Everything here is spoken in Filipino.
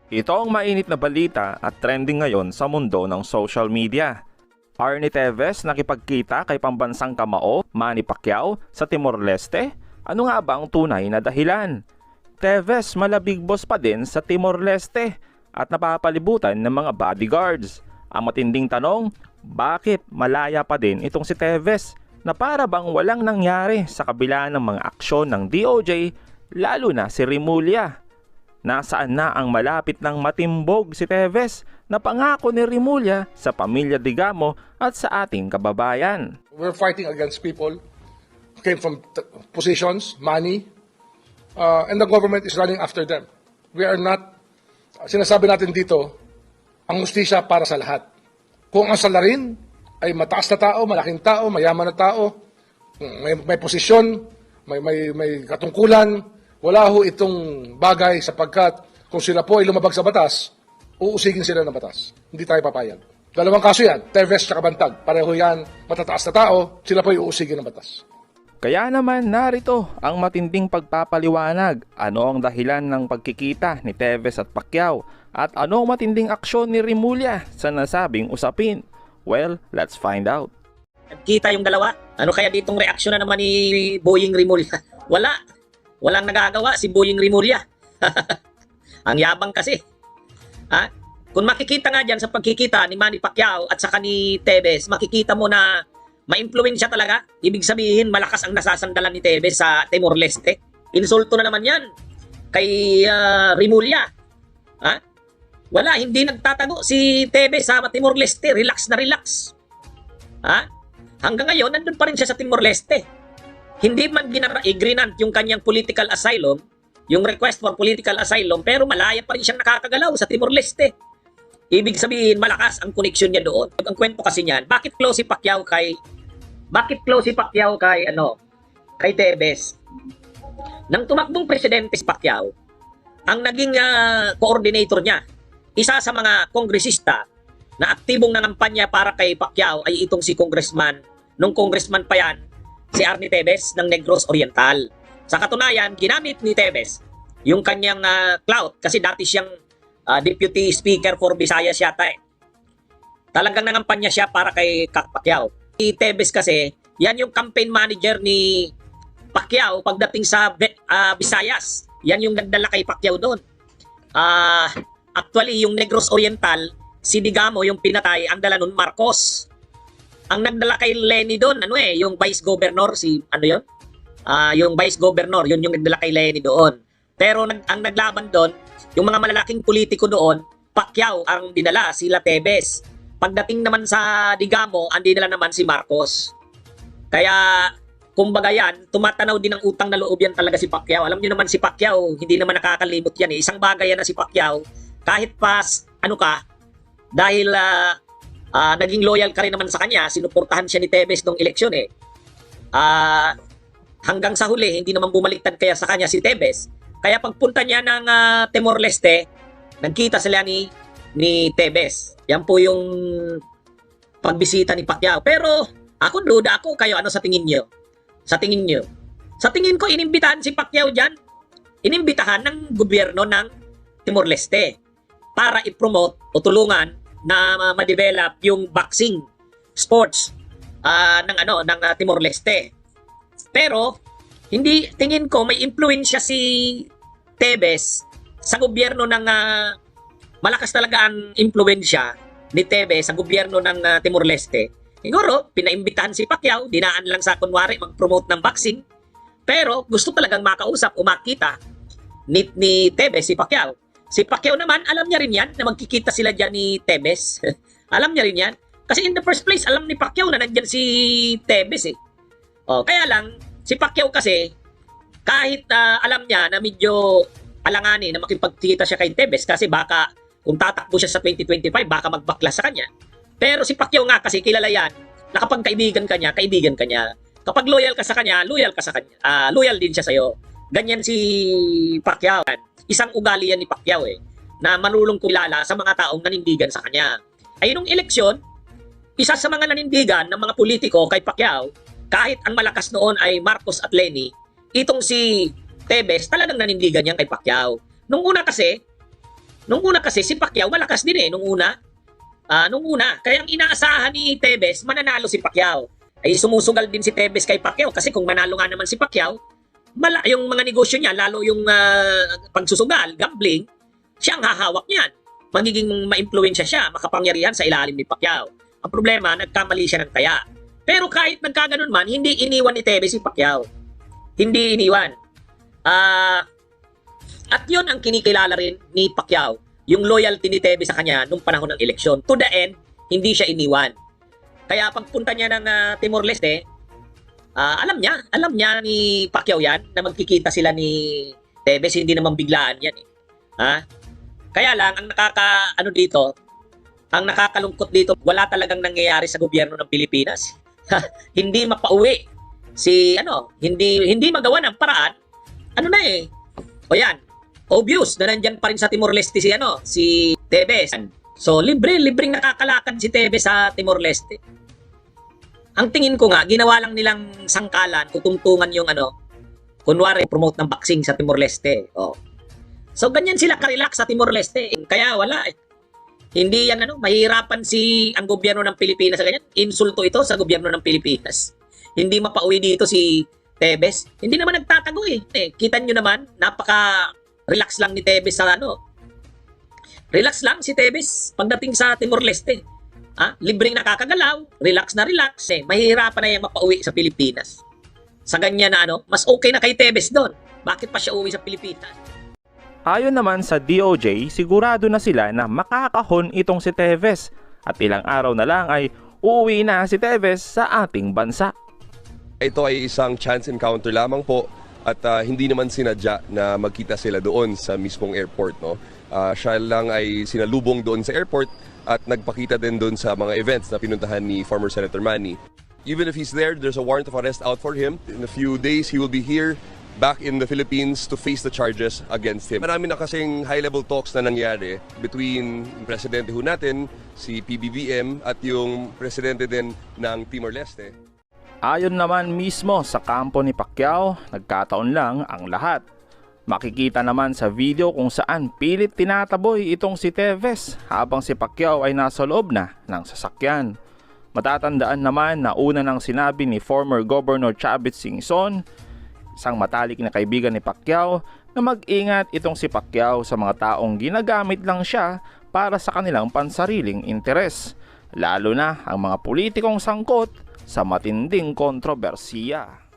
Ito ang mainit na balita at trending ngayon sa mundo ng social media. Arnie Teves nakipagkita kay pambansang kamao Manny Pacquiao sa Timor-Leste? Ano nga ba ang tunay na dahilan? Teves malabig boss pa din sa Timor-Leste at napapalibutan ng mga bodyguards. Ang matinding tanong, bakit malaya pa din itong si Teves na para bang walang nangyari sa kabila ng mga aksyon ng DOJ, lalo na si Rimulya? Nasaan na ang malapit ng matimbog si Teves na pangako ni Rimulya sa pamilya Digamo at sa ating kababayan? We're fighting against people who came from positions, money, and the government is running after them. We are not, sinasabi natin dito, ang hustisya para sa lahat. Kung ang salarin ay mataas na tao, malaking tao, mayaman na tao, may posisyon, may katungkulan, wala ho itong bagay sapagkat kung sila po ay lumabag sa batas, uusigin sila ng batas. Hindi tayo papayag. Dalawang kaso yan, Teves at Bantag. Pareho yan, matataas na tao, sila po ay uusigin ng batas. Kaya naman narito ang matinding pagpapaliwanag. Ano ang dahilan ng pagkikita ni Teves at Pacquiao? At ano ang matinding aksyon ni Rimulya sa nasabing usapin? Well, let's find out. Nagkita yung dalawa. Ano kaya ditong reaksyon na naman ni Boying Rimulya? Wala. Walang nagagawa si Boying Rimulya. Ang yabang kasi. Ha? Kung makikita nga dyan sa pagkikita ni Manny Pacquiao at saka ni Teves, makikita mo na ma-influensya talaga. Ibig sabihin, malakas ang nasasandalan ni Teves sa Timor-Leste. Insulto na naman yan kay Rimulya. Ha? Wala, hindi nagtatago si Teves sa Timor-Leste. Relax na relax. Ha? Hanggang ngayon, nandun pa rin siya sa Timor-Leste. Hindi man grinant yung kanyang political asylum, yung request for political asylum, pero malaya pa rin siyang nakakagalaw sa Timor-Leste. Ibig sabihin, malakas ang connection niya doon. Ang kwento kasi niyan, bakit close si Pacquiao kay Teves? Nang tumakbong presidente si Pacquiao, ang naging coordinator niya, isa sa mga kongresista na aktibong nangampanya para kay Pacquiao ay itong si congressman, nung congressman pa yan, si Arnie Teves ng Negros Oriental. Sa katunayan, ginamit ni Teves yung kanyang clout kasi dati siyang deputy speaker for Visayas yata eh. Talagang nangampanya siya para kay Pacquiao. Si Teves kasi, yan yung campaign manager ni Pacquiao pagdating sa Visayas. Yan yung nagdala kay Pacquiao doon. Actually, yung Negros Oriental, si Digamo yung pinatay, ang dala nun Marcos. Ang nagdala kay Lenny doon, yung vice governor, yung vice governor, yun yung nagdala kay Lenny doon. Pero ang naglaban doon, yung mga malalaking politiko doon, Pacquiao ang dinala, sila Teves. Pagdating naman sa Digamo, ang dinala naman si Marcos. Kaya, kumbaga yan, tumatanaw din ng utang na loob yan talaga si Pacquiao. Alam niyo naman si Pacquiao, hindi naman nakakalimot yan eh. Isang bagay yan na si Pacquiao, kahit dahil naging loyal ka rin naman sa kanya, sinuportahan siya ni Teves nung eleksyon eh. Hanggang sa huli, hindi naman bumaliktad kaya sa kanya si Teves. Kaya pagpunta niya ng Timor-Leste, nagkita sila ni Teves. Yan po yung pagbisita ni Pacquiao. Pero ako duda ako, kayo ano sa tingin niyo? Sa tingin niyo? Sa tingin ko, inimbitahan si Pacquiao dyan. Inimbitahan ng gobyerno ng Timor-Leste para i-promote o tulungan na ma-develop yung boxing sports ng Timor-Leste. Pero hindi, tingin ko may impluwensya si Teves sa gobyerno ng malakas talaga ang impluwensya ni Teves sa gobyerno ng Timor-Leste. Siguro pinaimbitahan si Pacquiao, dinaan lang sa kunwari mag-promote ng boxing. Pero gusto talagang makausap o makita ni Teves si Pacquiao. Si Pacquiao naman, alam niya rin yan na magkikita sila dyan ni Teves. Alam niya rin yan. Kasi in the first place, alam ni Pacquiao na nandyan si Teves eh. Kaya lang, si Pacquiao kasi, kahit alam niya na medyo alanganin na makipagkita siya kay Teves kasi baka kung tatakbo siya sa 2025, baka magbakla sa kanya. Pero si Pacquiao nga kasi kilala yan na kapag kaibigan ka niya, kaibigan ka niya. Kapag loyal ka sa kanya, loyal ka sa kanya. Loyal din siya sa'yo. Ganyan si Pacquiao. Isang ugali yan ni Pacquiao eh, na manulong kilala sa mga taong nanindigan sa kanya. Ay nung eleksyon, isa sa mga nanindigan ng mga politiko kay Pacquiao, kahit ang malakas noon ay Marcos at Lenny, itong si Teves talagang nanindigan niyan kay Pacquiao. Nung una kasi, Nung una kasi si Pacquiao malakas din nung una. Kaya ang inaasahan ni Tevez, mananalo si Pacquiao. Ay sumusugal din si Tevez kay Pacquiao kasi kung manalo nga naman si Pacquiao, yung mga negosyo niya, lalo yung pagsusugal, gambling, siya ang hahawak niyan. Magiging ma-impluwensya siya, makapangyarihan sa ilalim ni Pacquiao. Ang problema, nagkamali siya ng kaya. Pero kahit nagkaganon man, hindi iniwan ni Tevez si Pacquiao. Hindi iniwan. At yun ang kinikilala rin ni Pacquiao, yung loyalty ni Tevez sa kanya nung panahon ng eleksyon. To the end, hindi siya iniwan. Kaya pagpunta niya ng Timor-Leste, alam niya ni Pacquiao yan na magkikita sila ni Tevez, hindi naman biglaan yan Kaya lang ang ang nakakalungkot dito, wala talagang nangyayari sa gobyerno ng Pilipinas. Hindi mapauwi hindi magawa ng paraan. O yan, obvious na nandyan pa rin sa Timor-Leste si Tevez. So libreng nakakalakad si Tevez sa Timor-Leste. Ang tingin ko nga, ginawa lang nilang sangkalan, kutungtungan yung kunwari promote ng boxing sa Timor-Leste. So ganyan sila ka-relax sa Timor-Leste. Kaya wala Hindi yan mahirapan ang gobyerno ng Pilipinas sa ganyan. Insulto ito sa gobyerno ng Pilipinas. Hindi mapauwi dito si Tevez. Hindi naman nagtatago kita nyo naman, napaka-relax lang ni Tevez sa Relax lang si Tevez pagdating sa Timor-Leste. Libreng nakakagalaw, relax na relax mahihirapan na yan mapauwi sa Pilipinas. Sa ganyan na mas okay na kay Tevez doon. Bakit pa siya uwi sa Pilipinas? Ayon naman sa DOJ, sigurado na sila na makakahon itong si Tevez at ilang araw na lang ay uuwi na si Tevez sa ating bansa. Ito ay isang chance encounter lamang po at hindi naman sinadya na magkita sila doon sa mismong airport. Siya lang ay sinalubong doon sa airport at nagpakita din doon sa mga events na pinuntahan ni former Senator Manny. Even if he's there, there's a warrant of arrest out for him. In a few days, he will be here back in the Philippines to face the charges against him. Marami na kasing high-level talks na nangyari between yung presidente natin, si PBBM, at yung presidente din ng Timor-Leste. Ayon naman mismo sa kampo ni Pacquiao, nagkataon lang ang lahat. Makikita naman sa video kung saan pilit tinataboy itong si Tevez habang si Pacquiao ay nasa loob na ng sasakyan. Matatandaan naman na una nang sinabi ni former Governor Chavit Singson, isang matalik na kaibigan ni Pacquiao, na mag-ingat itong si Pacquiao sa mga taong ginagamit lang siya para sa kanilang pansariling interes, lalo na ang mga politikong sangkot sa matinding kontrobersiya.